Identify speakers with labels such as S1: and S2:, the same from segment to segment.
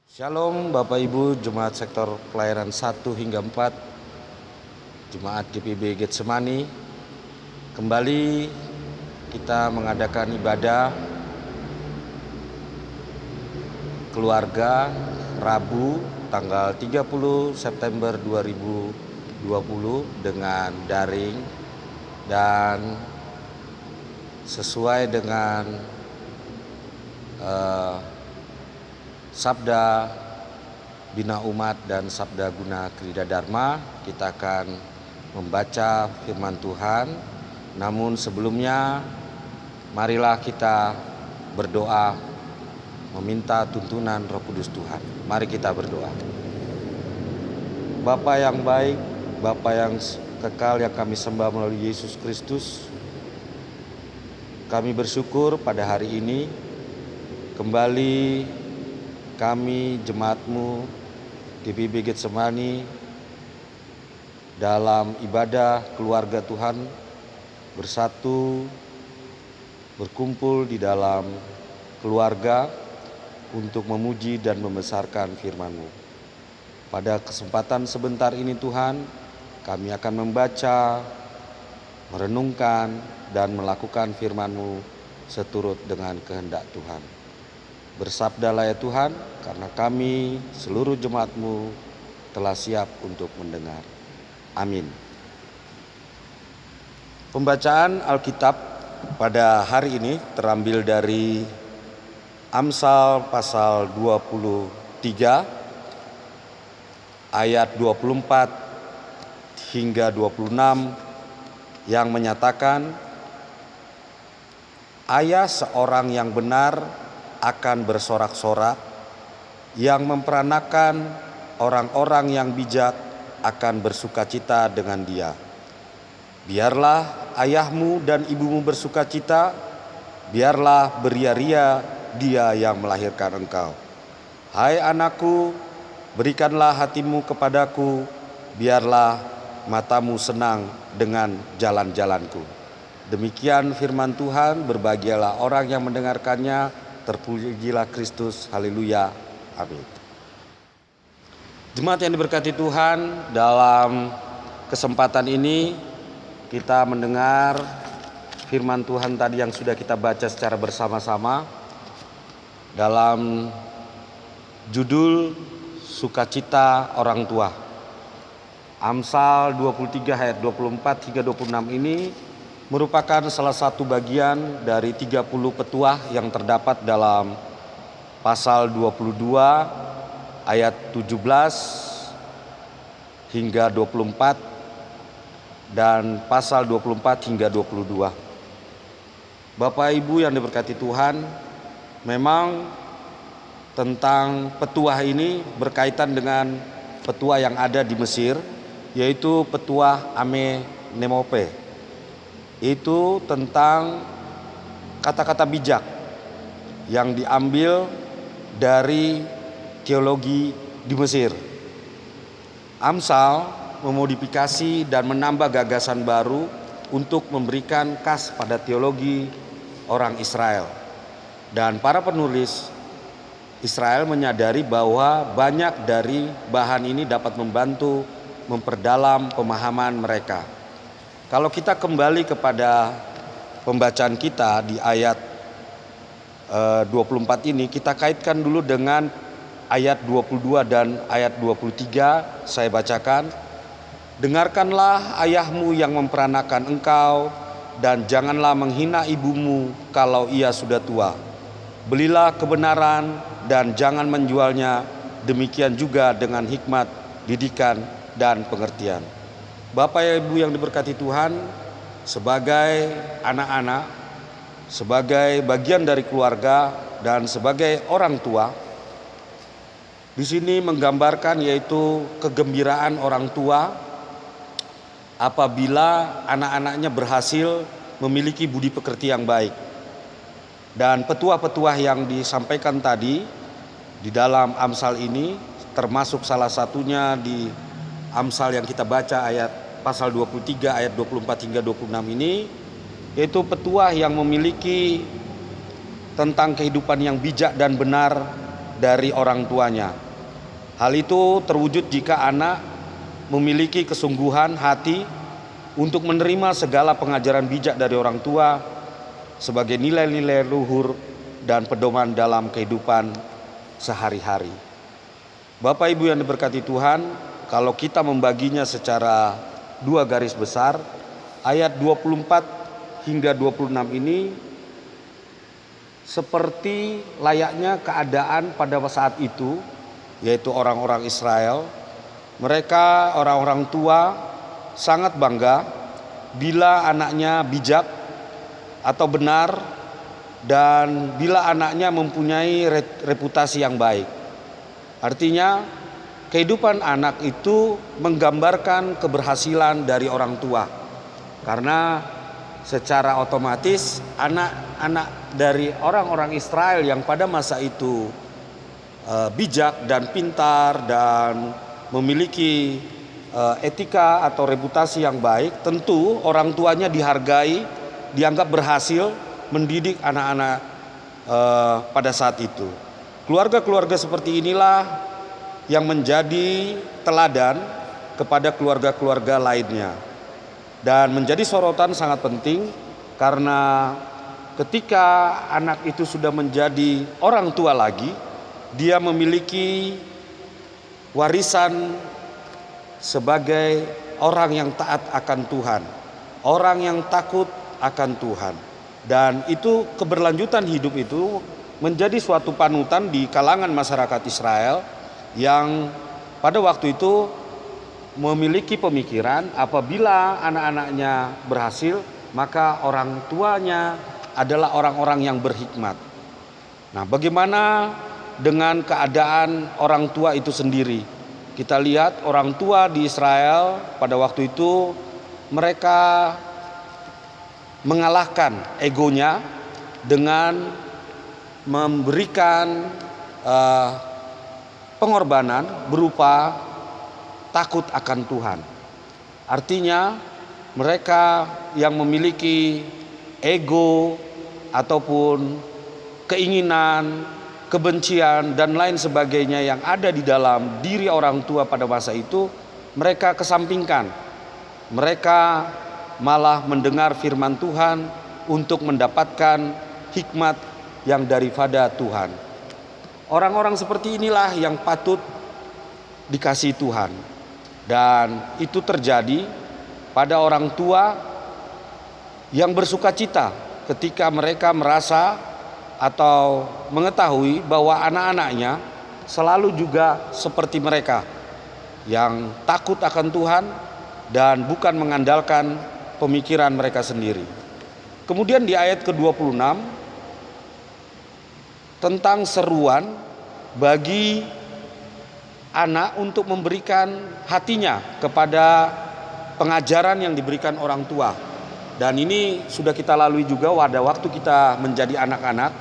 S1: Shalom Bapak Ibu Jemaat Sektor Pelayanan 1 hingga 4 Jemaat GPB Getsemani. Kembali kita mengadakan ibadah keluarga Rabu tanggal 30 September 2020 dengan daring dan sesuai dengan Sabda Bina Umat dan Sabda Guna Krida Dharma, kita akan membaca firman Tuhan. Namun sebelumnya, marilah kita berdoa meminta tuntunan Roh Kudus Tuhan. Mari kita berdoa. Bapa yang baik, Bapa yang kekal yang kami sembah melalui Yesus Kristus, kami bersyukur pada hari ini kembali kami jemaat-Mu GPB Getsemani dalam ibadah keluarga Tuhan bersatu, berkumpul di dalam keluarga untuk memuji dan membesarkan firman-Mu. Pada kesempatan sebentar ini Tuhan, kami akan membaca, merenungkan, dan melakukan firman-Mu seturut dengan kehendak Tuhan. Bersabdalah ya Tuhan, karena kami seluruh jemaat-Mu telah siap untuk mendengar. Amin. Pembacaan Alkitab pada hari ini terambil dari Amsal pasal 23 ayat 24 hingga 26 yang menyatakan, ayah seorang yang benar akan bersorak-sorak, yang memperanakan orang-orang yang bijak akan bersukacita dengan dia. Biarlah ayahmu dan ibumu bersukacita, biarlah beria-ria dia yang melahirkan engkau. Hai anakku, berikanlah hatimu kepadaku, biarlah matamu senang dengan jalan-jalanku. Demikian firman Tuhan, berbahagialah orang yang mendengarkannya, terpujilah Kristus, haleluya, amin. Jemaat yang diberkati Tuhan, dalam kesempatan ini kita mendengar firman Tuhan tadi yang sudah kita baca secara bersama-sama dalam judul Sukacita Orang Tua. Amsal 23 ayat 24 hingga 26 ini merupakan salah satu bagian dari 30 petuah yang terdapat dalam pasal 22 ayat 17 hingga 24 dan pasal 24 hingga 22. Bapak Ibu yang diberkati Tuhan, memang tentang petuah ini berkaitan dengan petuah yang ada di Mesir, yaitu petuah Amenemope. Itu tentang kata-kata bijak yang diambil dari teologi di Mesir. Amsal memodifikasi dan menambah gagasan baru untuk memberikan khas pada teologi orang Israel. Dan para penulis Israel menyadari bahwa banyak dari bahan ini dapat membantu memperdalam pemahaman mereka. Kalau kita kembali kepada pembacaan kita di ayat 24 ini, kita kaitkan dulu dengan ayat 22 dan ayat 23. Saya bacakan. Dengarkanlah ayahmu yang memperanakan engkau, dan janganlah menghina ibumu kalau ia sudah tua. Belilah kebenaran dan jangan menjualnya, demikian juga dengan hikmat, didikan, dan pengertian. Bapak Ibu yang diberkati Tuhan, sebagai anak-anak, sebagai bagian dari keluarga, dan sebagai orang tua, di sini menggambarkan yaitu kegembiraan orang tua apabila anak-anaknya berhasil memiliki budi pekerti yang baik. Dan petuah-petuah yang disampaikan tadi di dalam Amsal ini, termasuk salah satunya di Amsal yang kita baca ayat pasal 23 ayat 24 hingga 26 ini, yaitu petuah yang memiliki tentang kehidupan yang bijak dan benar dari orang tuanya. Hal itu terwujud jika anak memiliki kesungguhan hati untuk menerima segala pengajaran bijak dari orang tua sebagai nilai-nilai luhur dan pedoman dalam kehidupan sehari-hari. Bapak Ibu yang diberkati Tuhan, kalau kita membaginya secara dua garis besar, ayat 24 hingga 26 ini seperti layaknya keadaan pada saat itu, yaitu orang-orang Israel. Mereka orang-orang tua sangat bangga bila anaknya bijak atau benar dan bila anaknya mempunyai reputasi yang baik. Artinya kehidupan anak itu menggambarkan keberhasilan dari orang tua. Karena secara otomatis anak-anak dari orang-orang Israel yang pada masa itu bijak dan pintar dan memiliki etika atau reputasi yang baik, tentu orang tuanya dihargai, dianggap berhasil mendidik anak-anak pada saat itu. Keluarga-keluarga seperti inilah yang menjadi teladan kepada keluarga-keluarga lainnya. Dan menjadi sorotan sangat penting karena ketika anak itu sudah menjadi orang tua lagi, dia memiliki warisan sebagai orang yang taat akan Tuhan, orang yang takut akan Tuhan. Dan itu keberlanjutan hidup itu menjadi suatu panutan di kalangan masyarakat Israel yang pada waktu itu memiliki pemikiran apabila anak-anaknya berhasil, maka orang tuanya adalah orang-orang yang berhikmat. Nah, bagaimana dengan keadaan orang tua itu sendiri? Kita lihat orang tua di Israel pada waktu itu mereka mengalahkan egonya dengan memberikan pengorbanan berupa takut akan Tuhan. Artinya mereka yang memiliki ego ataupun keinginan, kebencian dan lain sebagainya yang ada di dalam diri orang tua pada masa itu, mereka kesampingkan. Mereka malah mendengar firman Tuhan untuk mendapatkan hikmat yang daripada Tuhan. Orang-orang seperti inilah yang patut dikasihi Tuhan. Dan itu terjadi pada orang tua yang bersukacita ketika mereka merasa atau mengetahui bahwa anak-anaknya selalu juga seperti mereka yang takut akan Tuhan dan bukan mengandalkan pemikiran mereka sendiri. Kemudian di ayat ke-26 tentang seruan bagi anak untuk memberikan hatinya kepada pengajaran yang diberikan orang tua. Dan ini sudah kita lalui juga pada waktu kita menjadi anak-anak.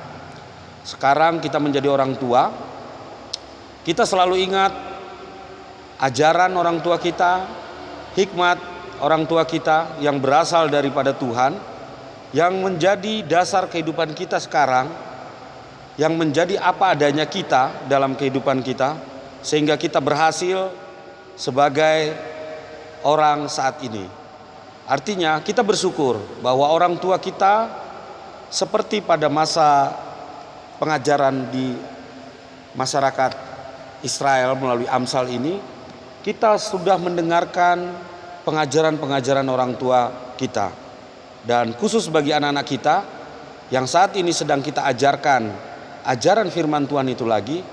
S1: Sekarang kita menjadi orang tua. Kita selalu ingat ajaran orang tua kita, hikmat orang tua kita yang berasal daripada Tuhan, yang menjadi dasar kehidupan kita sekarang, yang menjadi apa adanya kita dalam kehidupan kita, sehingga kita berhasil sebagai orang saat ini. Artinya kita bersyukur bahwa orang tua kita seperti pada masa pengajaran di masyarakat Israel melalui Amsal ini, kita sudah mendengarkan pengajaran-pengajaran orang tua kita. Dan khusus bagi anak-anak kita yang saat ini sedang kita ajarkan ajaran firman Tuhan itu lagi,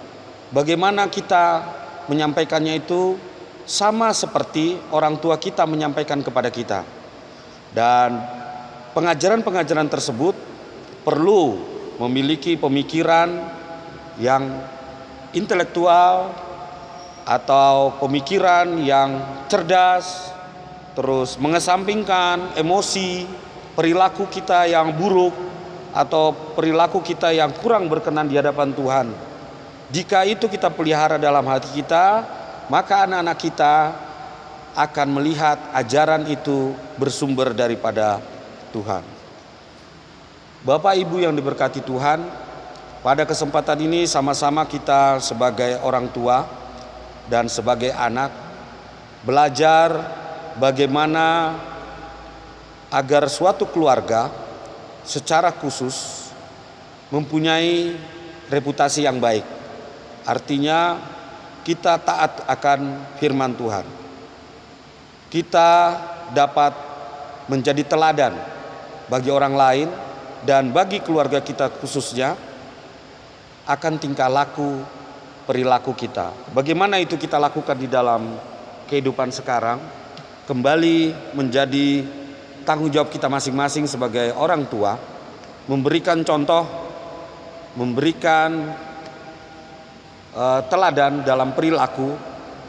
S1: bagaimana kita menyampaikannya itu sama seperti orang tua kita menyampaikan kepada kita. Dan pengajaran-pengajaran tersebut perlu memiliki pemikiran yang intelektual atau pemikiran yang cerdas, terus mengesampingkan emosi, perilaku kita yang buruk atau perilaku kita yang kurang berkenan di hadapan Tuhan. Jika itu kita pelihara dalam hati kita, maka anak-anak kita akan melihat ajaran itu bersumber daripada Tuhan. Bapak Ibu yang diberkati Tuhan, Pada kesempatan ini sama-sama kita sebagai orang tua dan sebagai anak belajar bagaimana agar suatu keluarga secara khusus mempunyai reputasi yang baik. Artinya kita taat akan firman Tuhan. Kita dapat menjadi teladan bagi orang lain dan bagi keluarga kita khususnya akan tingkah laku perilaku kita. Bagaimana itu kita lakukan di dalam kehidupan sekarang kembali menjadi tanggung jawab kita masing-masing sebagai orang tua, memberikan contoh, memberikan teladan dalam perilaku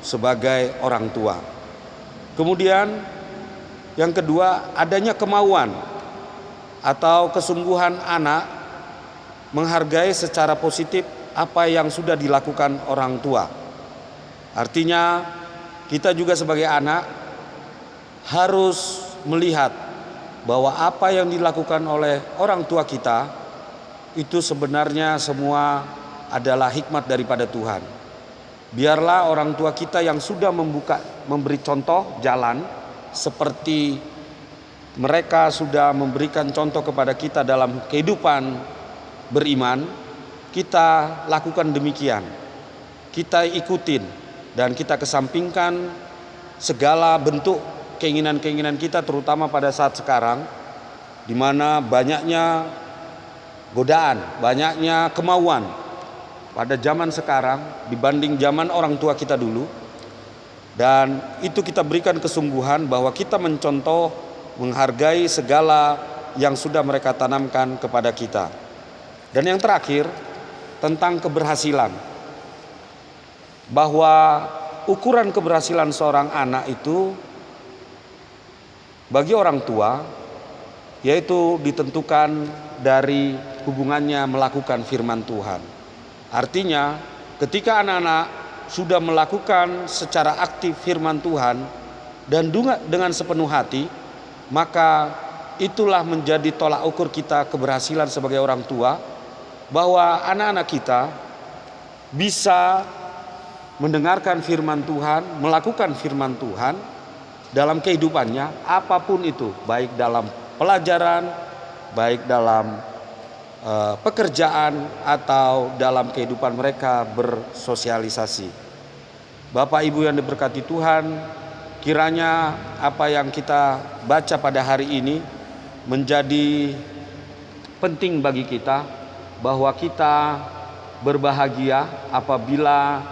S1: sebagai orang tua. Kemudian yang kedua, adanya kemauan atau kesungguhan anak menghargai secara positif apa yang sudah dilakukan orang tua. Artinya kita juga sebagai anak harus melihat bahwa apa yang dilakukan oleh orang tua kita itu sebenarnya semua adalah hikmat daripada Tuhan. Biarlah orang tua kita yang sudah memberi contoh jalan seperti mereka sudah memberikan contoh kepada kita dalam kehidupan beriman, kita lakukan demikian. Kita ikutin dan kita kesampingkan segala bentuk keinginan-keinginan kita, terutama pada saat sekarang di mana banyaknya godaan, banyaknya kemauan pada zaman sekarang dibanding zaman orang tua kita dulu. Dan itu kita berikan kesungguhan bahwa kita mencontoh, menghargai segala yang sudah mereka tanamkan kepada kita. Dan yang terakhir tentang keberhasilan, bahwa ukuran keberhasilan seorang anak itu bagi orang tua yaitu ditentukan dari hubungannya melakukan firman Tuhan. Artinya ketika anak-anak sudah melakukan secara aktif firman Tuhan dan dengan sepenuh hati, maka itulah menjadi tolak ukur kita keberhasilan sebagai orang tua, bahwa anak-anak kita bisa mendengarkan firman Tuhan, melakukan firman Tuhan dalam kehidupannya apapun itu, baik dalam pelajaran, baik dalam pekerjaan atau dalam kehidupan mereka bersosialisasi. Bapak Ibu yang diberkati Tuhan, kiranya apa yang kita baca pada hari ini menjadi penting bagi kita, bahwa kita berbahagia apabila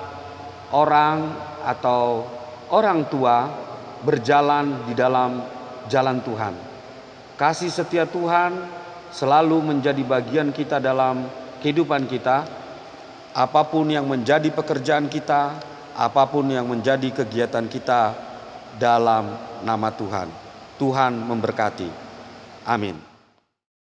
S1: orang atau orang tua berjalan di dalam jalan Tuhan. Kasih setia Tuhan selalu menjadi bagian kita dalam kehidupan kita. Apapun yang menjadi pekerjaan kita, apapun yang menjadi kegiatan kita dalam nama Tuhan. Tuhan memberkati. Amin.